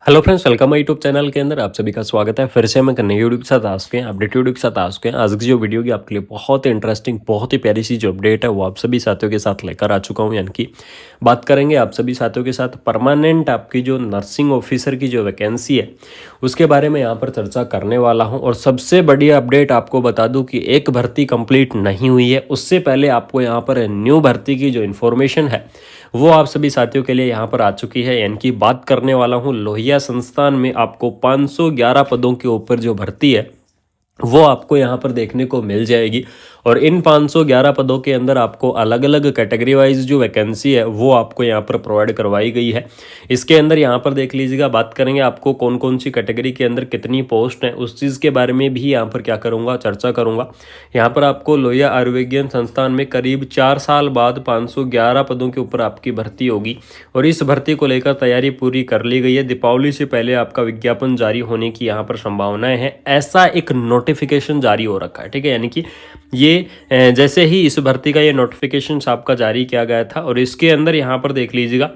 Hello friends, welcome my YouTube channel के अंदर आप सभी का स्वागत है। फिर से हम एक नई वीडियो के साथ आ चुके हैं, अपडेट वीडियो के साथ आ चुके हैं। आज की जो वीडियो की आपके लिए बहुत ही इंटरेस्टिंग, बहुत ही प्यारी सी जो अपडेट है वो आप सभी साथियों के साथ लेकर आ चुका हूं। यानी कि बात करेंगे आप सभी साथियों के साथ परमानेंट आपकी जो नर्सिंग ऑफिसर की जो वैकेंसी है उसके बारे में यहाँ पर चर्चा करने वाला हूँ। और सबसे बड़ी अपडेट आपको बता दूँ कि एक भर्ती कंप्लीट नहीं हुई है, उससे पहले आपको यहाँ पर न्यू भर्ती की जो इन्फॉर्मेशन है वो आप सभी साथियों के लिए यहाँ पर आ चुकी है। यानी कि बात करने वाला हूँ लोहिया संस्थान में आपको 511 पदों के ऊपर जो भर्ती है वो आपको यहाँ पर देखने को मिल जाएगी। और इन 511 पदों के अंदर आपको अलग अलग कैटेगरी वाइज जो वैकेंसी है वो आपको यहाँ पर प्रोवाइड करवाई गई है। इसके अंदर यहाँ पर देख लीजिएगा, बात करेंगे आपको कौन कौन सी कैटेगरी के अंदर कितनी पोस्ट है उस चीज़ के बारे में भी यहाँ पर क्या करूँगा, चर्चा करूँगा। यहाँ पर आपको लोहिया आयुर्विज्ञान संस्थान में करीब 4 साल बाद 511 पदों के ऊपर आपकी भर्ती होगी। और इस भर्ती को लेकर तैयारी पूरी कर ली गई है। दीपावली से पहले आपका विज्ञापन जारी होने की यहाँ पर संभावनाएं हैं, ऐसा एक नोटिफिकेशन जारी हो रखा है। ठीक है, यानी कि ये जैसे ही इस भर्ती का ये नोटिफिकेशन आपका जारी किया गया था। और इसके अंदर यहाँ पर देख लीजिएगा,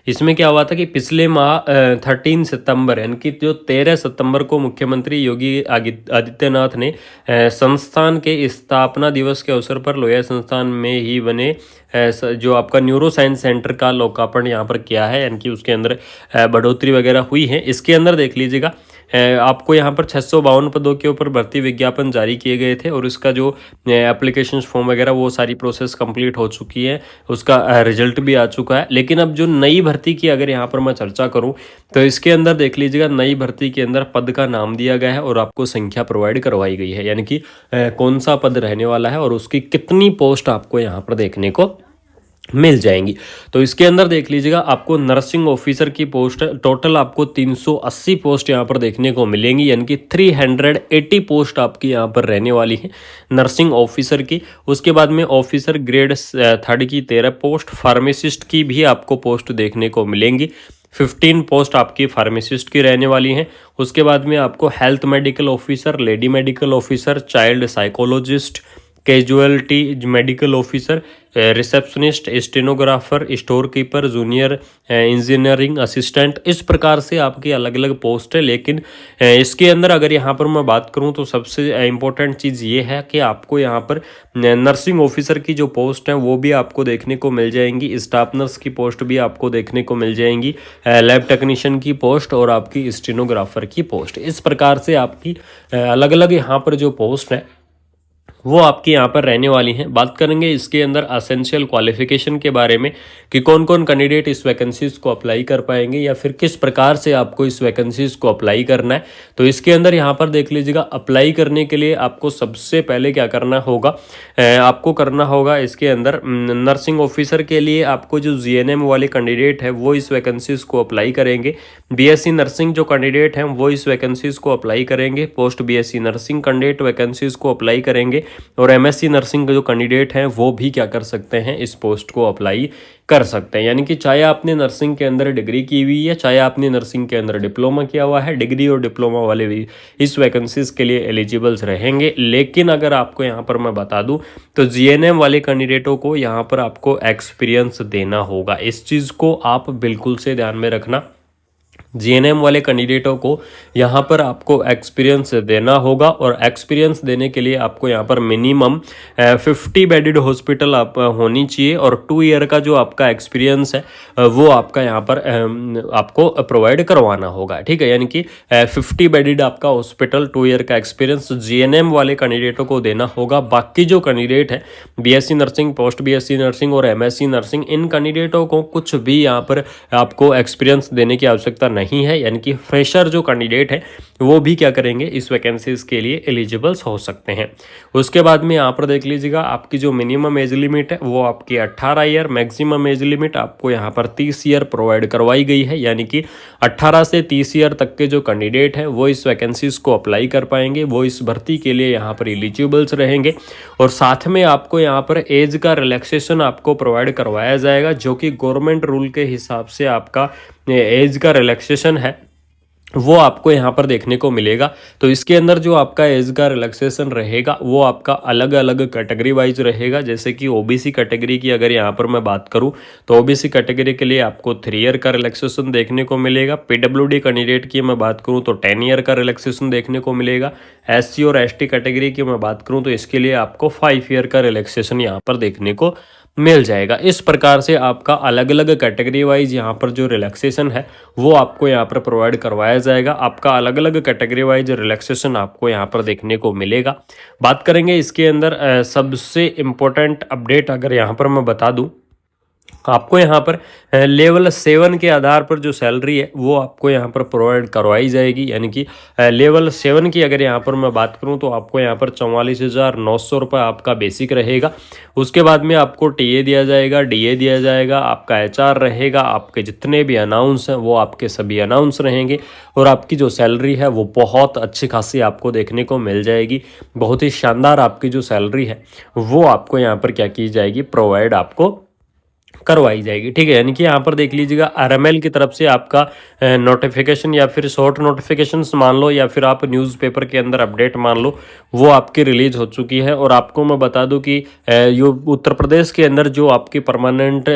इसमें क्या हुआ था कि पिछले माह 13 सितंबर यानी कि जो 13 सितंबर को मुख्यमंत्री योगी आदित्यनाथ ने संस्थान के स्थापना दिवस के अवसर पर लोहिया संस्थान में ही बने जो आपका न्यूरो साइंस सेंटर का लोकार्पण यहाँ पर किया है। यानी कि उसके अंदर बढ़ोतरी वगैरह हुई है। इसके अंदर देख लीजिएगा, आपको यहाँ पर 652 पदों के ऊपर भर्ती विज्ञापन जारी किए गए थे। और इसका जो एप्लीकेशन फॉर्म वगैरह वो सारी प्रोसेस कंप्लीट हो चुकी है, उसका रिजल्ट भी आ चुका है। लेकिन अब जो नई भर्ती की अगर यहाँ पर मैं चर्चा करूँ तो इसके अंदर देख लीजिएगा, नई भर्ती के अंदर पद का नाम दिया गया है और आपको संख्या प्रोवाइड करवाई गई है। यानी कि कौन सा पद रहने वाला है और उसकी कितनी पोस्ट आपको यहाँ पर देखने को मिल जाएंगी। तो इसके अंदर देख लीजिएगा, आपको नर्सिंग ऑफिसर की पोस्ट टोटल आपको 380 पोस्ट यहाँ पर देखने को मिलेंगी। यानी कि 380 पोस्ट आपकी यहाँ पर रहने वाली है नर्सिंग ऑफिसर की। उसके बाद में ऑफिसर ग्रेड 3 की 13 पोस्ट, फार्मासिस्ट की भी आपको पोस्ट देखने को मिलेंगी। 15 पोस्ट आपकी फार्मासिस्ट की रहने वाली हैं। उसके बाद में आपको health medical officer, lady medical officer, child psychologist, casualty medical officer, receptionist, stenographer, store keeper, junior engineering assistant, इस प्रकार से आपकी अलग अलग पोस्ट है। लेकिन इसके अंदर अगर यहाँ पर मैं बात करूँ तो सबसे इम्पोर्टेंट चीज़ ये है कि आपको यहाँ पर नर्सिंग ऑफिसर की जो पोस्ट है वो भी आपको देखने को मिल जाएंगी, स्टाफ नर्स की पोस्ट भी आपको देखने को मिल जाएंगी, लैब टेक्नीशियन की पोस्ट और आपकी स्टेनोग्राफर की पोस्ट। इस प्रकार से आपकी अलग अलग यहाँ पर जो पोस्ट है वो आपकी यहाँ पर रहने वाली हैं। बात करेंगे इसके अंदर असेंशियल क्वालिफिकेशन के बारे में कि कौन कौन कैंडिडेट इस वैकेंसीज को अप्लाई कर पाएंगे या फिर किस प्रकार से आपको इस वैकेंसीज को अप्लाई करना है। तो इसके अंदर यहाँ पर देख लीजिएगा, अप्लाई करने के लिए आपको सबसे पहले क्या करना होगा, आपको करना होगा इसके अंदर नर्सिंग ऑफिसर के लिए आपको जो जीएनएम वाले कैंडिडेट है वो इस वैकेंसीज को अप्लाई करेंगे। बीएससी नर्सिंग जो कैंडिडेट हैं वो इस वैकेंसीज को अप्लाई करेंगे। Post BSc nursing candidate vacancies को अप्लाई करेंगे। और एमएससी नर्सिंग के जो कैंडिडेट हैं वो भी क्या कर सकते हैं, इस पोस्ट को अप्लाई कर सकते हैं। यानी कि चाहे आपने नर्सिंग के अंदर डिग्री की हुई है, चाहे आपने नर्सिंग के अंदर डिप्लोमा किया हुआ है, डिग्री और डिप्लोमा वाले भी इस वैकेंसीज के लिए एलिजिबल्स रहेंगे। लेकिन अगर आपको यहाँ पर मैं बता दूं तो जीएनएम वाले कैंडिडेटों को यहाँ पर आपको एक्सपीरियंस देना होगा। इस चीज़ को आप बिल्कुल से ध्यान में रखना। जीएनएम वाले कैंडिडेटों को यहाँ पर आपको एक्सपीरियंस देना होगा। और एक्सपीरियंस देने के लिए आपको यहाँ पर मिनिमम 50 बेडेड हॉस्पिटल आप होनी चाहिए और 2 ईयर का जो आपका एक्सपीरियंस है वो आपका यहाँ पर आपको प्रोवाइड करवाना होगा। ठीक है, यानी कि 50 बेडेड आपका हॉस्पिटल, 2 ईयर का एक्सपीरियंस जीएनएम वाले कैंडिडेटों को देना होगा। बाकी जो कैंडिडेट है BSc nursing, post BSc nursing और एमएससी नर्सिंग, इन कैंडिडेटों को कुछ भी यहाँ पर आपको एक्सपीरियंस देने की आवश्यकता नहीं है। यानी कि फ्रेशर जो कैंडिडेट है वो भी क्या करेंगे, इस वैकेंसीज के लिए एलिजिबल्स हो सकते हैं। उसके बाद में यहाँ पर देख लीजिएगा, आपकी जो मिनिमम एज लिमिट है वो आपकी 18 ईयर, मैक्सिमम एज लिमिट आपको यहाँ पर 30 ईयर प्रोवाइड करवाई गई है। यानी कि 18 से 30 ईयर तक के जो कैंडिडेट हैं वो इस वैकेंसीज को अप्लाई कर पाएंगे, वो इस भर्ती के लिए यहाँ पर एलिजिबल्स रहेंगे। और साथ में आपको यहाँ पर एज का रिलैक्सेशन आपको प्रोवाइड करवाया जाएगा, जो कि गवर्नमेंट रूल के हिसाब से आपका एज का रिलैक्सेशन है वो आपको यहाँ पर देखने को मिलेगा। तो इसके अंदर जो आपका एज का रिलैक्सेशन रहेगा वो आपका अलग अलग कैटेगरी वाइज रहेगा। जैसे कि ओबीसी कैटेगरी की अगर यहाँ पर मैं बात करूँ तो ओबीसी कैटेगरी के लिए आपको 3 ईयर का रिलैक्सेशन देखने को मिलेगा। पीडब्ल्यूडी कैंडिडेट की मैं बात करूँ तो 10 ईयर का रिलैक्सेशन देखने को मिलेगा। एससी और एसटी कैटेगरी की मैं बात करूँ तो इसके लिए आपको 5 ईयर का रिलैक्सेशन यहाँ पर देखने को मिल जाएगा। इस प्रकार से आपका अलग अलग कैटेगरी वाइज यहाँ पर जो रिलैक्सेशन है वो आपको यहाँ पर प्रोवाइड करवाया जाएगा। आपका अलग अलग कैटेगरी वाइज रिलैक्सेशन आपको यहाँ पर देखने को मिलेगा। बात करेंगे इसके अंदर सबसे इम्पोर्टेंट अपडेट अगर यहाँ पर मैं बता दूँ, आपको यहाँ पर लेवल 7 के आधार पर जो सैलरी है वो आपको यहाँ पर प्रोवाइड करवाई जाएगी। यानी कि लेवल 7 की अगर यहाँ पर मैं बात करूँ तो आपको यहाँ पर 44,900 रुपये आपका बेसिक रहेगा। उसके बाद में आपको टीए दिया जाएगा, डीए दिया जाएगा, आपका एचआर रहेगा, आपके जितने भी अनाउंस हैं वो आपके सभी अनाउंस रहेंगे और आपकी जो सैलरी है वो बहुत अच्छी खासी आपको देखने को मिल जाएगी। बहुत ही शानदार आपकी जो सैलरी है वो आपको यहाँ पर क्या की जाएगी, प्रोवाइड आपको करवाई जाएगी। ठीक है, यानी कि यहाँ पर देख लीजिएगा आरएमएल की तरफ से आपका नोटिफिकेशन या फिर शॉर्ट नोटिफिकेशंस मान लो या फिर आप न्यूज़पेपर के अंदर अपडेट मान लो, वो आपकी रिलीज हो चुकी है। और आपको मैं बता दूं कि यो उत्तर प्रदेश के अंदर जो आपकी परमानेंट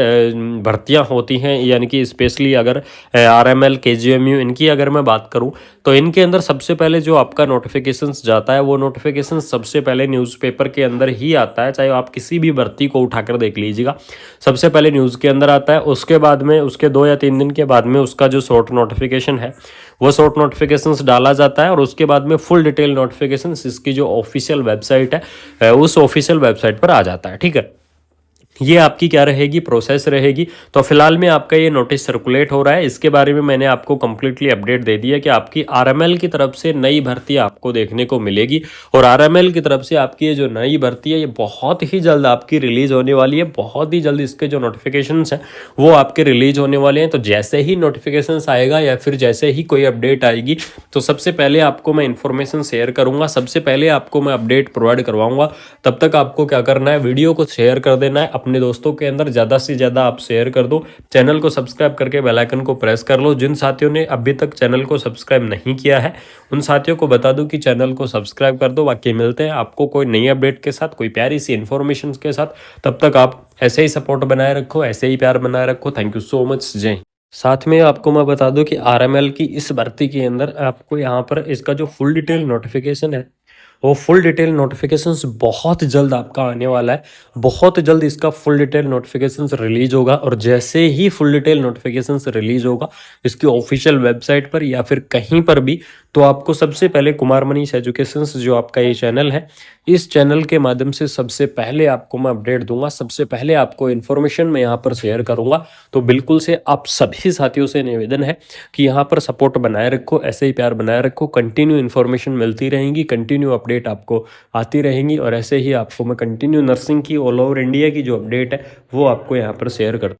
भर्तियां होती हैं, यानी कि स्पेशली अगर आरएमएल केजीएमयू इनकी अगर मैं बात करूं तो इनके अंदर सबसे पहले जो आपका नोटिफिकेशंस जाता है वो नोटिफिकेशन सबसे पहले न्यूज़पेपर के अंदर ही आता है। चाहे आप किसी भी भर्ती को उठाकर देख लीजिएगा, सबसे पहले न्यूज़ के अंदर आता है। उसके बाद में उसके 2 या 3 दिन के बाद में उसका जो शॉर्ट नोटिफिकेशन है वो शॉर्ट नोटिफिकेशंस डाला जाता है और उसके बाद में फुल डिटेल नोटिफिकेशंस इसकी जो ऑफिशियल वेबसाइट है उस ऑफिशियल वेबसाइट पर आ जाता है। ठीक है, ये आपकी क्या रहेगी, प्रोसेस रहेगी। तो फिलहाल में आपका ये नोटिस सर्कुलेट हो रहा है, इसके बारे में मैंने आपको कंप्लीटली अपडेट दे दिया कि आपकी आरएमएल की तरफ से नई भर्ती आपको देखने को मिलेगी। और आरएमएल की तरफ से आपकी ये जो नई भर्ती है ये बहुत ही जल्द आपकी रिलीज होने वाली है। बहुत ही जल्द इसके जो नोटिफिकेशंस हैं वो आपके रिलीज होने वाले हैं। तो जैसे ही नोटिफिकेशंस आएगा या फिर जैसे ही कोई अपडेट आएगी तो सबसे पहले आपको मैं इन्फॉर्मेशन शेयर करूंगा, सबसे पहले आपको मैं अपडेट प्रोवाइड करवाऊंगा। तब तक आपको क्या करना है, वीडियो को शेयर कर देना है अपने दोस्तों के अंदर, ज़्यादा से ज़्यादा आप शेयर कर दो। चैनल को सब्सक्राइब करके बेल आइकन को प्रेस कर लो। जिन साथियों ने अभी तक चैनल को सब्सक्राइब नहीं किया है उन साथियों को बता दूं कि चैनल को सब्सक्राइब कर दो। बाकी मिलते हैं आपको कोई नई अपडेट के साथ, कोई प्यारी सी इन्फॉर्मेशन के साथ। तब तक आप ऐसे ही सपोर्ट बनाए रखो, ऐसे ही प्यार बनाए रखो। थैंक यू सो मच, जय हिंद। साथ में आपको मैं बता दूं कि आरएमएल की इस भर्ती के अंदर आपको यहाँ पर इसका जो फुल डिटेल नोटिफिकेशन है वो फुल डिटेल नोटिफिकेशंस बहुत जल्द आपका आने वाला है। बहुत जल्द इसका फुल डिटेल नोटिफिकेशंस रिलीज होगा और जैसे ही फुल डिटेल नोटिफिकेशंस रिलीज होगा इसकी ऑफिशियल वेबसाइट पर या फिर कहीं पर भी, तो आपको सबसे पहले कुमार मनीष एजुकेशंस जो आपका ये चैनल है, इस चैनल के माध्यम से सबसे पहले आपको मैं अपडेट दूंगा, सबसे पहले आपको इन्फॉर्मेशन मैं यहाँ पर शेयर करूंगा। तो बिल्कुल से आप सभी साथियों से निवेदन है कि यहाँ पर सपोर्ट बनाए रखो, ऐसे ही प्यार बनाए रखो। कंटिन्यू इन्फॉर्मेशन मिलती रहेंगी, कंटिन्यू अपडेट आपको आती रहेंगी और ऐसे ही आपको मैं कंटिन्यू नर्सिंग की ऑल ओवर इंडिया की जो अपडेट है वो आपको यहाँ पर शेयर करता